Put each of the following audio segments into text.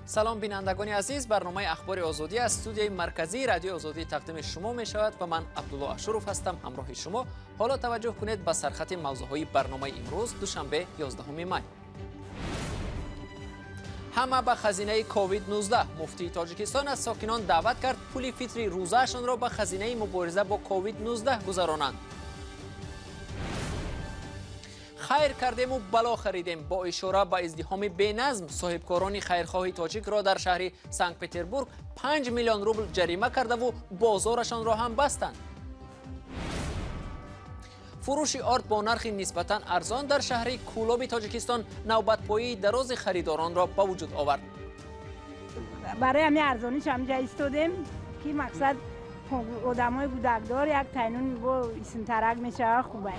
سلام بینندگان عزیز، برنامه اخبار آزادی از استودیوی مرکزی رادیو آزادی تقدیم شما می شود و من عبدالله اشرف هستم همراه شما. حالا توجه کنید به سرخط موضوعهای برنامه امروز دوشنبه 11 می. همه به خزینه کووید 19. مفتی تاجیکستان از ساکنان دعوت کرد پول فطری روزهشان را به خزینه مبارزه با کووید 19 گذرانند. خیر کردیم و بلا خریدیم. با اشاره به ازدحام بی‌نظم، صاحبکاران خیرخواه تاجیک را در شهر سنت پتربورگ 5 میلیون روبل جریمه کرده و بازارشان را هم بستند. فروش آرد با نرخ نسبتاً ارزان در شهر کولاب تاجیکستان نوبت‌پایی دراز خریداران را به وجود آورد. برای همین ارزانیش همجا ایستادیم که مقصد آدمای بودکدار یک تینون با سنترک میشه خوبه.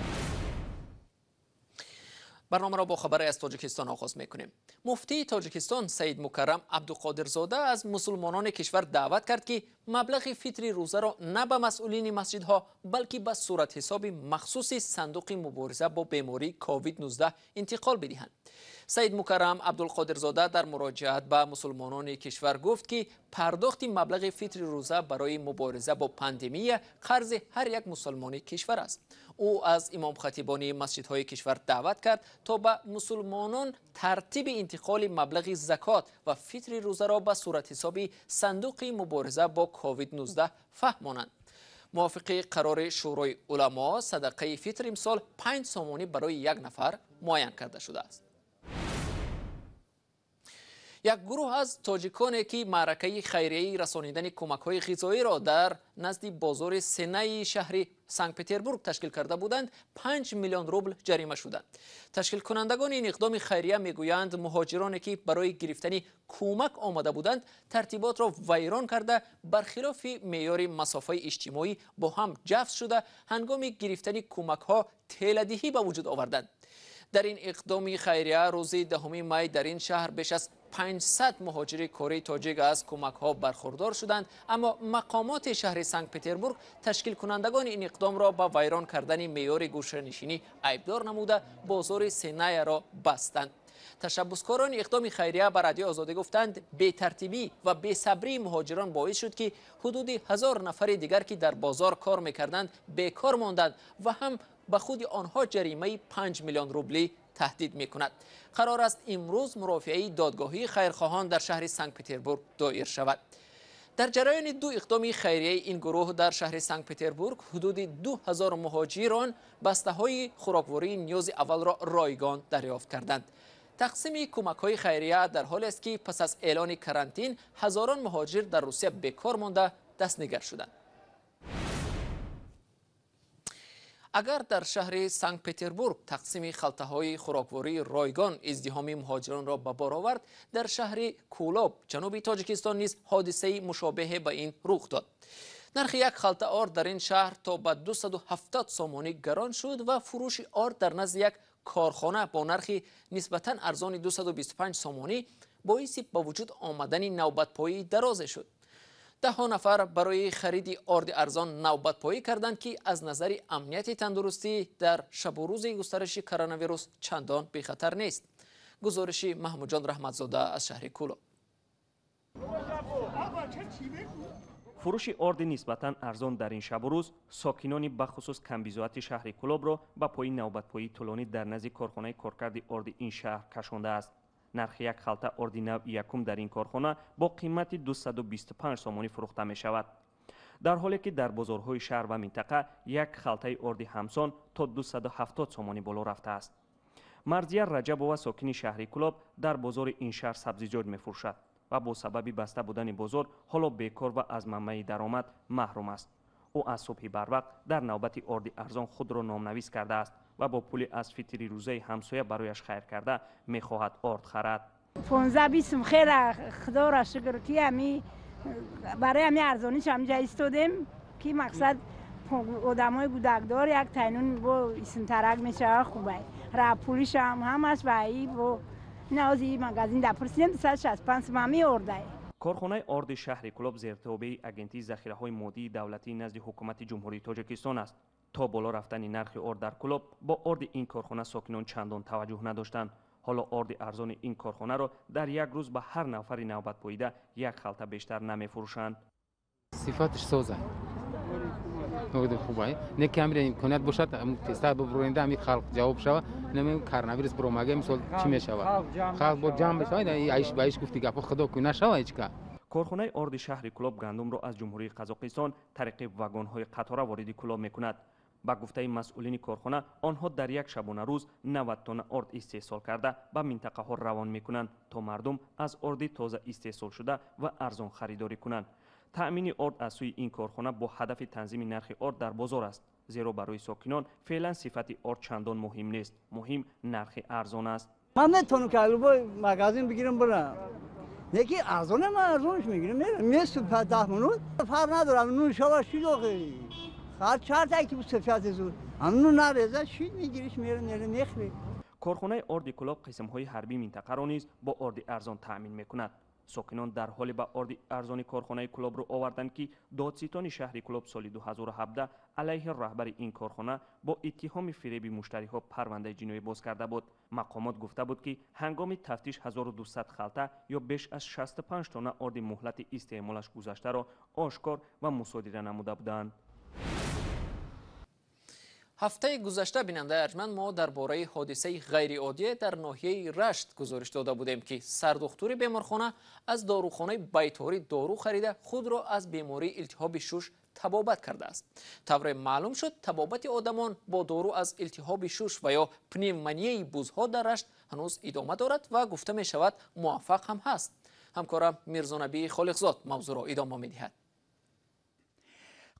برنامه را با خبر از تاجیکستان آغاز میکنیم. مفتی تاجیکستان سید مکرم عبدالقادرزاده از مسلمانان کشور دعوت کرد که مبلغ فطری روزه را نه به مسئولین مسجدها بلکه به صورت حساب مخصوص صندوق مبارزه با بیماری کووید 19 انتقال بدهند. سید مکرم عبدالقادرزاده در مراجعت به مسلمانان کشور گفت که پرداخت مبلغ فطر روزه برای مبارزه با پاندمی قرض هر یک مسلمان کشور است. او از امام خطیبان مسجدهای کشور دعوت کرد تا به مسلمانان ترتیب انتقال مبلغ زکات و فطر روزه را به صورت حساب صندوق مبارزه با کووید 19 فهمانند. موافق قرار شورای علما، صدقه فطر امسال 5 سومانی برای یک نفر معین کرده شده است. یک گروه از تاجیکانی که معرکه خیریه رسانیدن کمک‌های غذایی را در نزد بازار سنه شهر سنت پتربورگ تشکیل کرده بودند 5 میلیون روبل جریمه شدند. تشکیل کنندگان این اقدام خیریه میگویند مهاجرانی که برای گرفتن کمک آمده بودند ترتیبات را ویران کرده برخلاف معیار مسافه اجتماعی با هم جفت شده هنگام گرفتن کمک‌ها طیله‌دهی به وجود آوردند. در این اقدام خیریه روز 10 می در این شهر بیش از 500 مهاجر کره تاجیک از کمک‌ها برخوردار شدند، اما مقامات شهر سنت پتربورگ تشکیل کنندگان این اقدام را با ویران کردن معیار گوشه‌نشینی عیبدار نموده بازار سنه را بستند. تشبسکاران اقدام خیریه بر رادیو آزادی گفتند بی‌ترتیبی و بی‌صبری مهاجران باعث شد که حدود 1000 نفر دیگر که در بازار کار می‌کردند بیکار ماندند و هم به خود آنها جریمه 5 میلیون روبلی تهدید می‌کند. قرار است امروز مرافعه دادگاهی خیرخواهان در شهر سنت پتربورگ دایر شود. در جریان دو اقدام خیریه این گروه در شهر سنت پتربورگ حدود 2000 مهاجران بسته‌های خوراکواری نیاز اول را رایگان دریافت کردند. تقسیم کمک‌های خیریه در حالی است که پس از اعلان کرانتین هزاران مهاجر در روسیه بیکار مانده دستنگر شدند. اگر در شهر سنت پتربورگ تقسیم خلطه‌های خوراکواری رایگان ازدحام مهاجران را به بار آورد، در شهر کولاب جنوب تاجیکستان نیز حادثه مشابه به این رخ داد. نرخ یک خلطه آرد در این شهر تا به 270 سومانی گران شد و فروش آرد در نزد یک کارخانه با نرخ نسبتاً ارزان 225 سومانی باعث به وجود آمدن نوبت‌پایی دراز شد. 10 نفر برای خرید آرد ارزان نوبت‌پایی کردند که از نظر امنیت تندرستی در شب و روز گسترش کرونا ویروس چندان بی خطر نیست. گزارش محمود جان رحمتزاده از شهر کولاب. فروش آرد نسبتاً ارزان در این شب و روز ساکنان بخصوص کمبیزوات شهر کولاب را به پای نوبت‌پایی طولانی در نزد کارخانه کارکرد آرد این شهر کشانده است. نرخ یک خلطه آرد نو یکم در این کارخانه با قیمت 225 سومانی فروخته می شود، در حالی که در بازارهای شهر و منطقه یک خلطه آرد همسان تا 270 سومانی بالا رفته است. مرضیه رجبова ساکن شهر کولاب در بازار این شهر سبزیجات می فروشد و با سبب بسته بودن بازار حالا بیکار و از منبع درآمد محروم است. او از صبح بروقت در نوبت آرد ارزان خود را نامنویس کرده است و با پول از فطری روزه همسایه برایش خیر کرده میخواهد آرد خرد. 15-20 خیر خدا را شکر که همی برای همین ارزانیش همجا ایستادیم که مقصد آدمای بودکدار یک تینون با سنترک میشه خوبه. را پولیش هم همش بایی با نازی مغازین در پرسیم 265 ممی آرده. کارخانه آرد شهر کولاب زیرتابع اگنتی ذخیره‌های مادی دولتی نزد حکومت جمهوری تاجیکستان است. تا بالا رفتن نرخ آرد در کولاب با آرد این کارخانه ساکنان چندان توجه نداشتند. حالا ارد ارزان این کارخانه را در یک روز به هر نفر نوبت پویده یک خلطه بیشتر نمیفروشند. صفاتش سوزه نود خوبه نه کامل امکانات باشد تست ببرونده می خلق جواب شود نمی کارناویروس بروماگه مثل چی میشود خلق با جام بشه ایش بایش گفتی گپ خدا کو نشود هیچ کا. کارخانه ارد شهر کلوب گندم را از جمهوری قزاقستان طریق واگن‌های قطار وارد کلوب میکند. با گفته مسئولین کارخانه آنها در یک شبانه روز 90 تن ارد استحصال کرده به منطقه ها روان میکنند تا مردم از ارد تازه استحصال شده و ارزان خریداری کنند. تأمین ارد از سوی این کارخانه با هدف تنظیم نرخ ارد در بازار است، زیرا برای ساکنان فعلا صفت ارد چندان مهم نیست، مهم نرخ ارزان است. من نمیتونم که الان مغازه بگیرم برم، یکی ارزانه من ارزانش میگیرم میرم میست 10 منوت فرق ندارم. نون شوا شیلوخی هر چهار تا کی سفید زور همون نریزه شید میگیریش میره میخری. کارخانه ارد کلوب قسم‌های حربی منطقه را نیز با ارد ارزان تأمین میکند. ساکنان در حال به ارد ارزان کارخانه کلوب رو آوردند که دادستان شهر کلوب سال 2017 علیه رهبر این کارخانه با اتهام فریب مشتری‌ها پرونده جنایی باز کرده بود. مقامات گفته بود که هنگام تفتیش 1200 خلطه یا بیش از 65 تن ارد مهلت استعمالش گذشته را آشکار و مصادره نموده بودند. هفته گذشته بیننده ارجمند ما درباره حادثه غیر عادی در ناحیه رشت گزارش داده بودیم که سردختور بیمارخانه از داروخانه بیتاری دارو خریده خود را از بیماری التهاب شش تبابت کرده است. طور معلوم شد تبابت آدمان با دارو از التهاب شش و یا پنیمونیای بزها در رشت هنوز ادامه دارد و گفته می شود موفق هم هست. همکارم میرزا نبی خالقزاد موضوع را ادامه می دهد.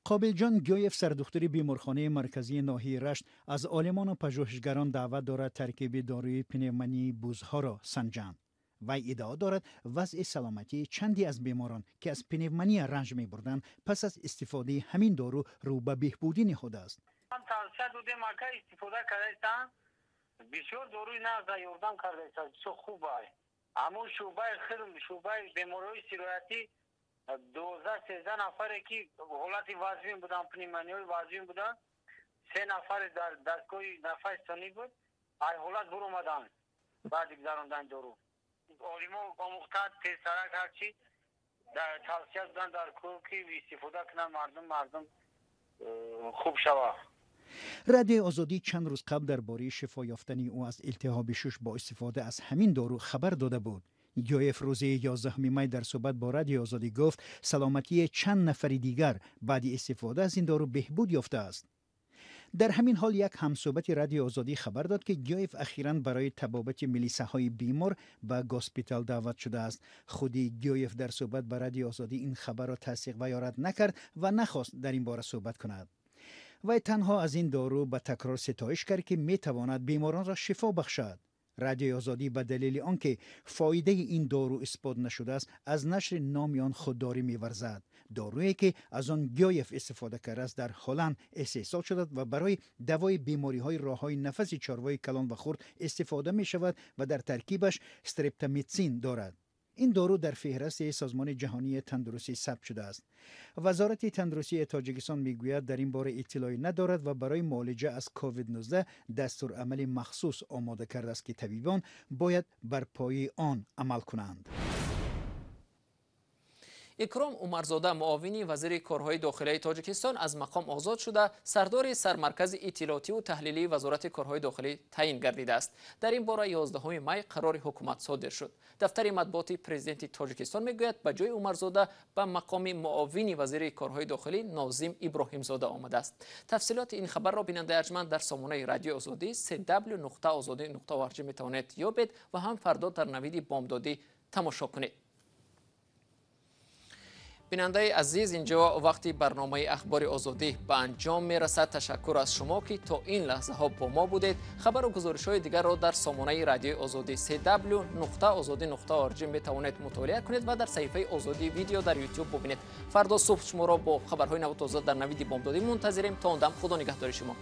قابل جان گیویف سردختر بیمارخانه مرکزی ناحیه رشت از عالمان و پژوهشگران دعوت دارد ترکیب داروی پنیمونی بزها را سنجند. وی ادعا دارد وضع سلامتی چندی از بیماران که از پنیمونی رنج می بردند پس از استفاده همین دارو رو به بهبودی نهاده است. من توصیه دادم که استفاده کردن بسیار داروی نقض یوردان کرده بسیار خوبه. اما شعبه بیماری سرایتی 12-13 نفره که حالت وضعی بودن پنیمونیای وضعی بودن 3 نفر در دستگاه نفس ثانی بود ای حالت برو اومدن بعد گذراندن دارو. عالما آموخته تیزترک هرچی در توصیه دادن در کور که استفاده کنن مردم خوب شود. رادیو آزادی چند روز قبل درباره شفا یافتن او از التهاب شش با استفاده از همین دارو خبر داده بود. گیویف روز 11 می در صحبت با رادیو آزادی گفت سلامتی چند نفر دیگر بعد استفاده از این دارو بهبود یافته است. در همین حال یک همصحبت رادیو آزادی خبر داد که گیویف اخیراً برای تبابت ملیسه‌های بیمار به گاسپیتال دعوت شده است. خودی گیویف در صحبت با رادیو آزادی این خبر را تصدیق و یا رد نکرد و نخواست در این باره صحبت کند. وی تنها از این دارو به تکرار ستایش کرد که می تواند بیماران را شفا بخشد. رادیو آزادی به دلیل آنکه فایده این دارو اثبات نشده است از نشر نام آن خودداری می‌ورزد. دارویی که از آن گیویف استفاده کرده است در هلند استحصال شده و برای دوای بیماری‌های راه‌های نفس چاروای کلان و خرد استفاده می‌شود و در ترکیبش استرپتامیتسین دارد. این دارو در فهرست سازمان جهانی تندرستی ثبت شده است. وزارت تندرستی تاجیکستان میگوید در این باره اطلاعی ندارد و برای معالجه از کووید 19 دستورالعمل مخصوص آماده کرده است که طبیبان باید بر پایه آن عمل کنند. اکرام عمرزاده معاون وزیر کارهای داخلی تاجیکستان از مقام آزاد شده سردار سرمرکز اطلاعاتی و تحلیلی وزارت کارهای داخلی تعیین گردیده است. در این باره 11 می قرار حکومت صادر شد. دفتر مطبوعات پرزیدنت تاجیکستان میگوید به جای عمرزاده به مقام معاون وزیر کارهای داخلی ناظم ابراهیم زاده آمده است. تفصیلات این خبر را بیننده ارجمند در سامانه رادیو آزادی www.azadi.org میتوانید یابید و هم فردا در نوید بامدادی تماشا کنید. بیننده عزیز، اینجا وقتی برنامه اخبار آزادی به انجام میرسد. تشکر از شما که تا این لحظه ها با ما بودید. خبر و گزارش های دیگر را در سامانه رادیو آزادی www.azadi.org میتوانید مطالعه کنید و در صفحه آزادی ویدیو در یوتیوب ببینید. فردا صبح شما را با خبرهای نو تازه در نوید بامدادی منتظریم. تا اون دم خدا نگهدار شما.